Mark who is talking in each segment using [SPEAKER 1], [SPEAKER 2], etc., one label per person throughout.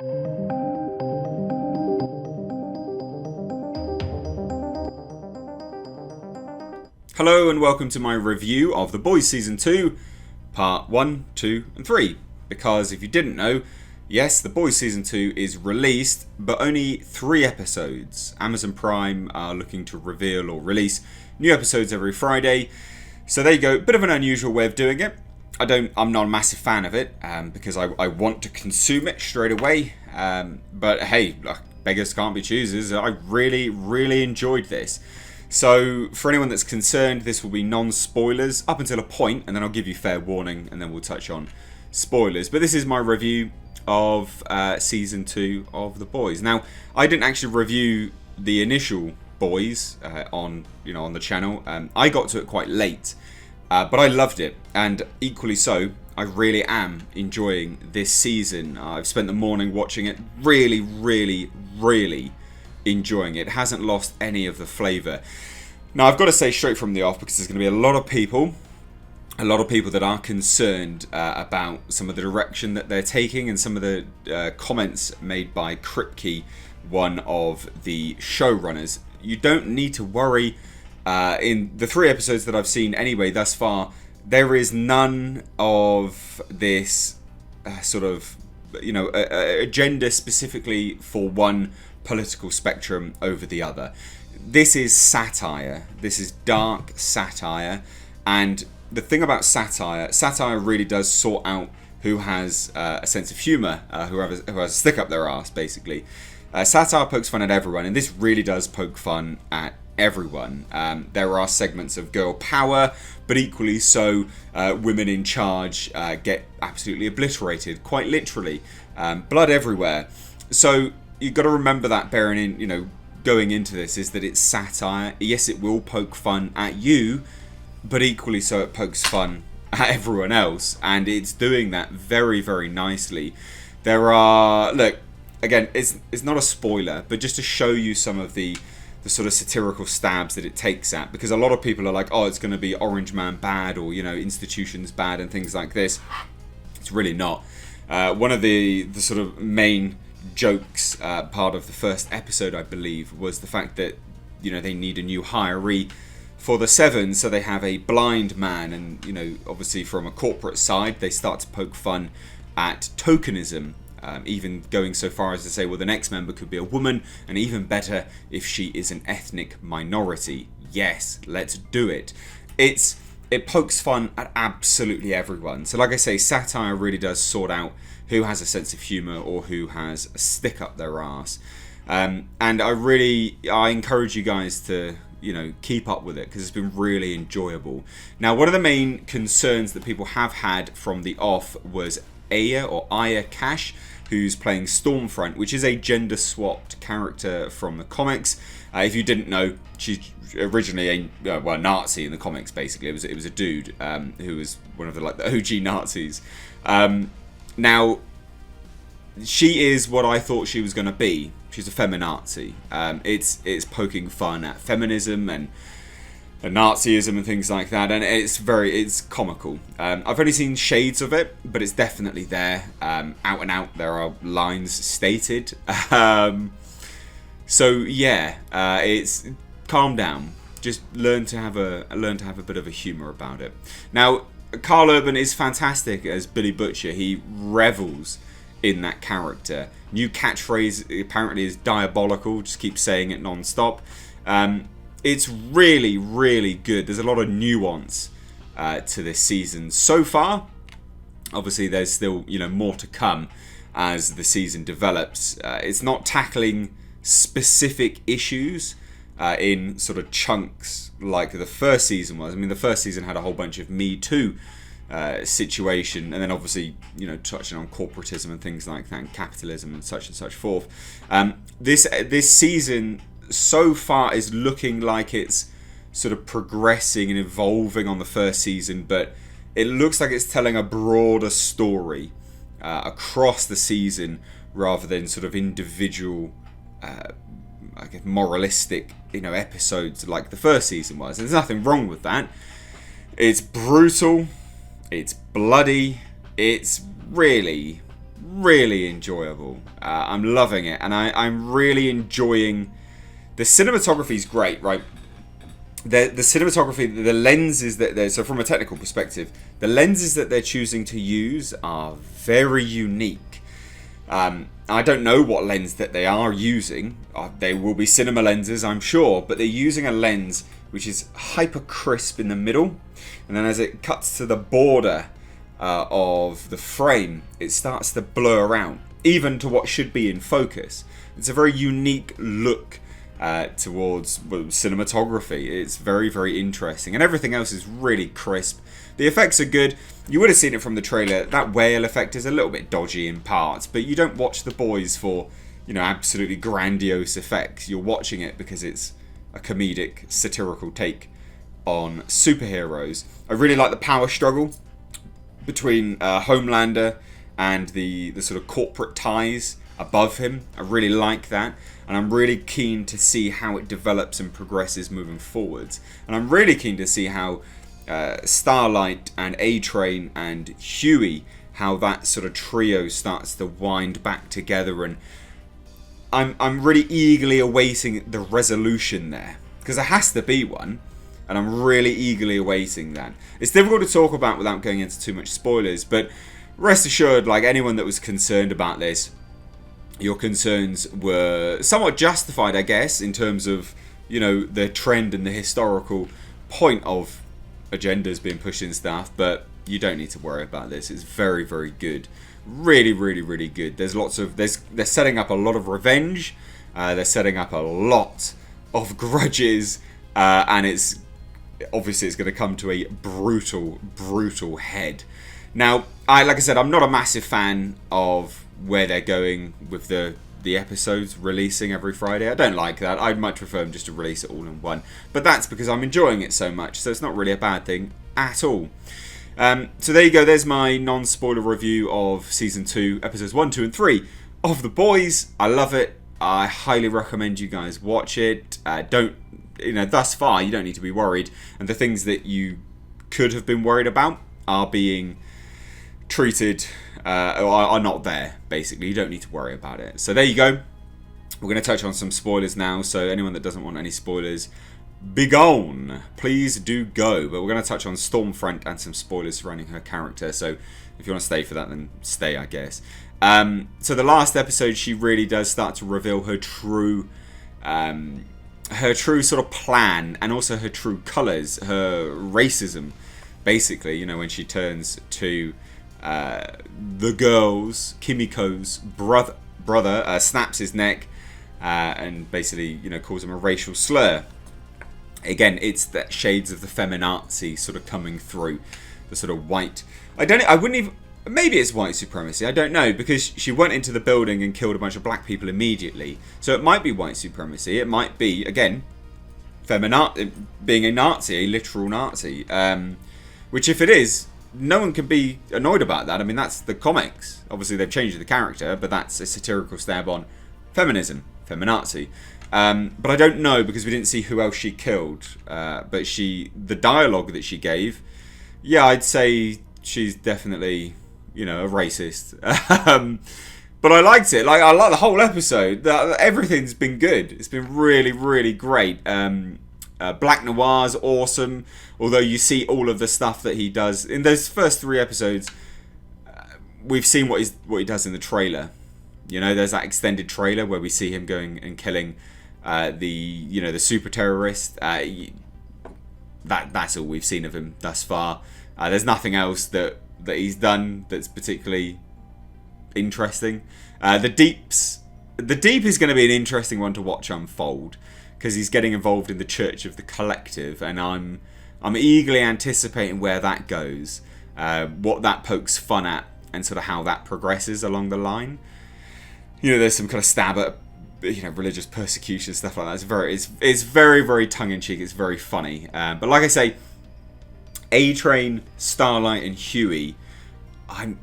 [SPEAKER 1] Hello and welcome to my review of The Boys Season 2, Part 1, 2 and 3. Because if you didn't know, yes, The Boys Season 2 is released, but only 3 episodes. Amazon Prime are looking to reveal or release new episodes every Friday. So there you go, bit of an unusual way of doing it. I'm not a massive fan of it, because I want to consume it straight away. But hey, beggars can't be choosers. I really enjoyed this. So, for anyone that's concerned, this will be non-spoilers up until a point, and then I'll give you fair warning, and then we'll touch on spoilers. But this is my review of Season 2 of The Boys. Now, I didn't actually review the initial Boys on the channel. I got to it quite late, but I loved it, and equally so, I really am enjoying this season. I've spent the morning watching it, really enjoying it. It hasn't lost any of the flavour. Now I've got to say straight from the off, because there's going to be a lot of people that are concerned about some of the direction that they're taking and some of the comments made by Kripke, one of the showrunners. You don't need to worry. In the 3 episodes that I've seen anyway thus far, there is none of this agenda specifically for one political spectrum over the other. This is satire. This is dark satire, and the thing about satire really does sort out who has a sense of humour, who has a stick up their arse, basically. Satire pokes fun at everyone, and this really does poke fun at everyone. There are segments of girl power, but equally so, women in charge get absolutely obliterated, quite literally. Blood everywhere. So you've got to remember that, bearing in, going into this, is that it's satire. Yes, it will poke fun at you, but equally so it pokes fun at everyone else, and it's doing that very nicely. There are, look, again, it's not a spoiler, but just to show you some of the sort of satirical stabs that it takes at, because a lot of people are like, oh, it's going to be Orange Man bad, or, institutions bad and things like this. It's really not. One of the sort of main jokes, part of the first episode, I believe, was the fact that they need a new hiree for the Seven, so they have a blind man, and obviously from a corporate side they start to poke fun at tokenism, even going so far as to say, well, the next member could be a woman, and even better if she is an ethnic minority. Yes, let's do it. It pokes fun at absolutely everyone. So like I say, satire really does sort out who has a sense of humour or who has a stick up their arse. And I encourage you guys to, keep up with it, because it's been really enjoyable. Now, one of the main concerns that people have had from the off was Aya Cash, who's playing Stormfront, which is a gender-swapped character from the comics. If you didn't know, she's originally a Nazi in the comics. Basically, it was a dude who was one of the OG Nazis. Now, she is what I thought she was going to be. She's a feminazi. It's poking fun at feminism and Nazism and things like that, and it's comical. I've only seen shades of it, but it's definitely there. Out and out, there are lines stated. So yeah, it's calm down. Just learn to have a bit of a humour about it. Now, Carl Urban is fantastic as Billy Butcher. He revels in that character. New catchphrase apparently is diabolical. Just keep saying it non-stop. It's really good. There's a lot of nuance to this season so far. Obviously, there's still more to come as the season develops. It's not tackling specific issues in sort of chunks like the first season was. I mean, the first season had a whole bunch of Me Too situation, and then obviously touching on corporatism and things like that, and capitalism and such forth. This season so far is looking like it's sort of progressing and evolving on the first season, but it looks like it's telling a broader story across the season rather than sort of individual I guess moralistic episodes like the first season was. And there's nothing wrong with that. It's brutal, it's bloody, it's really really enjoyable. I'm loving it, and I'm really enjoying. The cinematography is great, right? The cinematography, the lenses that they're, so from a technical perspective, the lenses that they're choosing to use are very unique. I don't know what lens that they are using. They will be cinema lenses, I'm sure, but they're using a lens which is hyper crisp in the middle, and then as it cuts to the border of the frame, it starts to blur out, even to what should be in focus. It's a very unique look towards cinematography. It's very, very interesting, and everything else is really crisp. The effects are good. You would have seen it from the trailer. That whale effect is a little bit dodgy in parts, but you don't watch The Boys for, absolutely grandiose effects. You're watching it because it's a comedic, satirical take on superheroes. I really like the power struggle between Homelander and the sort of corporate ties above him. I really like that, and I'm really keen to see how it develops and progresses moving forwards. And I'm really keen to see how Starlight and A-Train and Huey, how that sort of trio starts to wind back together, and I'm really eagerly awaiting the resolution there, because there has to be one, and I'm really eagerly awaiting that. It's difficult to talk about without going into too much spoilers, but rest assured, like anyone that was concerned about this, your concerns were somewhat justified, I guess, in terms of, the trend and the historical point of agendas being pushed and stuff, but you don't need to worry about this. It's very, very good. Really, really, really good. They're setting up a lot of revenge. They're setting up a lot of grudges, and it's obviously it's going to come to a brutal, brutal head. Now, like I said, I'm not a massive fan of where they're going with the episodes releasing every Friday. I don't like that. I'd much prefer them just to release it all in one. But that's because I'm enjoying it so much, so it's not really a bad thing at all. So there you go. There's my non-spoiler review of Season 2, Episodes 1, 2, and 3 of The Boys. I love it. I highly recommend you guys watch it. Thus far, you don't need to be worried. And the things that you could have been worried about are being treated, are not there, basically. You don't need to worry about it. So there you go. We're going to touch on some spoilers now. So anyone that doesn't want any spoilers, be gone. Please do go. But we're going to touch on Stormfront and some spoilers surrounding her character. So if you want to stay for that, then stay, I guess. So the last episode, she really does start to reveal her true sort of plan, and also her true colours, her racism, basically. When she turns to the girls, Kimiko's brother snaps his neck and basically, calls him a racial slur. Again, it's that shades of the feminazi sort of coming through, the sort of white. Maybe it's white supremacy, I don't know, because she went into the building and killed a bunch of black people immediately. So it might be white supremacy. It might be, again, being a Nazi, a literal Nazi. Which, if it is, no one can be annoyed about that. I mean, that's the comics. Obviously, they've changed the character, but that's a satirical stab on feminism, feminazi. But I don't know, because we didn't see who else she killed. But the dialogue that she gave, yeah, I'd say she's definitely, a racist. But I liked it. I like the whole episode. Everything's been good. It's been really, really great. Black Noir's awesome. Although you see all of the stuff that he does in those first 3 episodes, we've seen what he does in the trailer. There's that extended trailer where we see him going and killing the super terrorist. That's all we've seen of him thus far. There's nothing else that he's done that's particularly interesting. The Deep is going to be an interesting one to watch unfold, because he's getting involved in the Church of the Collective, and I'm eagerly anticipating where that goes, what that pokes fun at, and sort of how that progresses along the line. There's some kind of stab at religious persecution, stuff like that. It's very, very tongue-in-cheek. It's very funny. But like I say, A-Train, Starlight, and Huey, I'm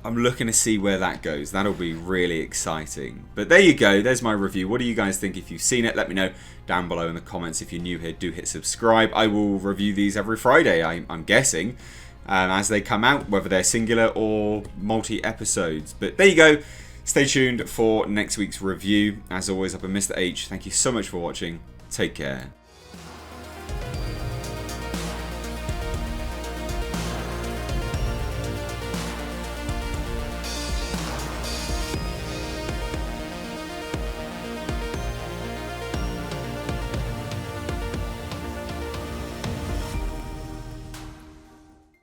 [SPEAKER 1] looking to see where that goes. That'll be really exciting. But there you go. There's my review. What do you guys think? If you've seen it, let me know down below in the comments. If you're new here, do hit subscribe. I will review these every Friday, I'm guessing. as they come out, whether they're singular or multi-episodes. But there you go. Stay tuned for next week's review. As always, I've been Mr. H. Thank you so much for watching. Take care.